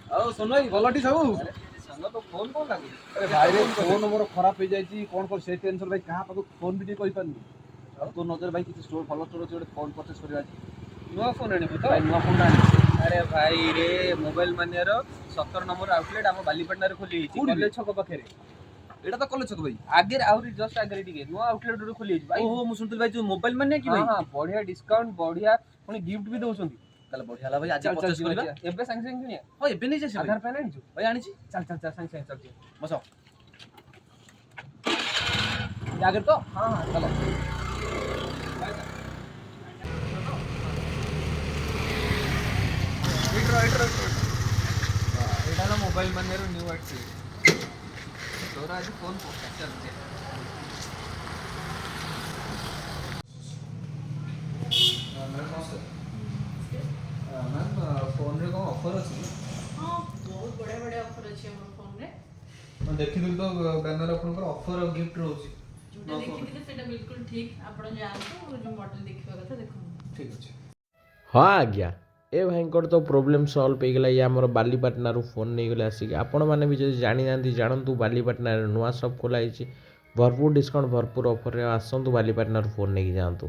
ଆଉ ସୁନ ଭାଇ ଭଲଟି ସବୁ? ସାଙ୍ଗ ତ ଫୋନ କଣ ଲାଗୁଛି? ଆରେ ଭାଇ ରେ ଫୋନ ମୋର ଖରାପ ହେଇଯାଇଛି କଣ କର ସେ ଟେନସନ ଭାଇ କାହା ପାଖକୁ ଫୋନ ବି ଟିକେ କରିପାରୁନି। ଆଉ ତୋ ନଜର ଭାଇ କିଛି ଷ୍ଟୋର ଭଲ ଷ୍ଟୋର ଅଛି ଗୋଟେ ଫୋନ ପରଚେସ କରିବା ଆଜି। ନୂଆ ଫୋନ ଆଣିବୁ ତ? ଭାଇ ନୂଆ ଫୋନ ଆଣିଛି। ଆରେ ଭାଇ ରେ ମୋବାଇଲ ମାନିଆର 17 ନମ୍ବର ଆଉଟଲେଟ ଆମ ବାଲିପାଟଣାରେ ଖୋଲି ହେଇଛି କୋଉଠି ବେ? କଲେଜ ଛକ ପାଖରେ। ଏଇଟା ତ କଲେଜ ଛକ ଭାଇ। ଆଗରେ ଆହୁରି ଜଷ୍ଟ ଆଗରେ ଟିକେ ନୂଆ ଆଉଟଲେଟ ଗୋଟେ ଖୋଲି ହେଇଛି ଭାଇ। ଓହୋ ମୁଁ ଶୁଣିଥିଲି ଭାଇ ଯୋଉ ମୋବାଇଲ ମାନେ କି ହଁ ଭାଇ? ହଁ ବଢିଆ ଡିସକାଉଣ୍ଟ ବଢିଆ ପୁଣି ଗିଫ୍ଟ ବି ଦଉଛନ୍ତି। ତାହେଲେ ବଢିଆ ହେଲା ଭାଇ ଆଜି ଚାଲ ଚାଲ ପରଚେସ ଯିବା କରିବା। ଯିବା। ଏବେ ସାଙ୍ଗେ ସାଙ୍ଗେ କିଣିଆ। ହଁ ଏବେ ନେଇ ଆସିବା ଆଧାର ଭାଇ। ପ୍ୟାନ ଆଣିଛୁ? ଭାଇ ଆଣିଛି। ଚାଲ ଚାଲ ଚାଲ ସାଙ୍ଗେ ସାଙ୍ଗେ ଚାଲ ଯିବା। ବସ। ଆଗରେ ତ? ହଁ ହଁ ଚାଲ। ଏଇଟା ହେଲା ମୋବାଇଲ ମାନିଆର ନ୍ୟୁ ଆଉଟଲେଟ। ତୋର ଆଜି ଫୋନ ପକା ଚାଲ ଯିବା। ମ୍ୟାମ୍ ନମସ୍କାର। ମ୍ୟାମ୍ ଫୋନରେ କ'ଣ ଅଫର୍ ଅଛି କି? ହଁ ବହୁତ ବଢ଼ିଆ ବଢ଼ିଆ ଅଫର୍ ଅଛି ଆମର ଫୋନରେ। ମୁଁ ଦେଖିଥିଲି ତ ବ୍ୟାନର ଆପଣଙ୍କର ଅଫର୍ ଆଉ ଗିଫ୍ଟ ରହୁଛି। ଯୋଉଟା ଦେଖିଥିଲେ ସେଇଟା ବିଲକୁଲ ଠିକ୍। ଆପଣ ଯାଆନ୍ତୁ ଯୋଉ ମଡ଼େଲ ଦେଖିବା କଥା ଦେଖନ୍ତୁ। ଠିକ୍ ଅଛି। ହଁ ଆଜ୍ଞା ଏ ଭାଇଙ୍କର ତ ପ୍ରୋବ୍ଲେମ୍ ସଲ୍ଭ ହେଇଗଲା। ଇଏ ଆମର ବାଲିପାଟଣାରୁ ଫୋନ୍ ନେଇଗଲେ ଆସିକି। ଆପଣମାନେ ବି ଯଦି ଜାଣିନାହାନ୍ତି ଜାଣନ୍ତୁ, ବାଲିପାଟଣାରେ ନୂଆ ସପ୍ ଖୋଲା ହେଇଛି। ଭରପୁର ଡିସ୍କାଉଣ୍ଟ ଭରପୁର ଅଫର୍ରେ ଆସନ୍ତୁ ବାଲିପାଟଣାରୁ ଫୋନ୍ ନେଇକି ଯାଆନ୍ତୁ।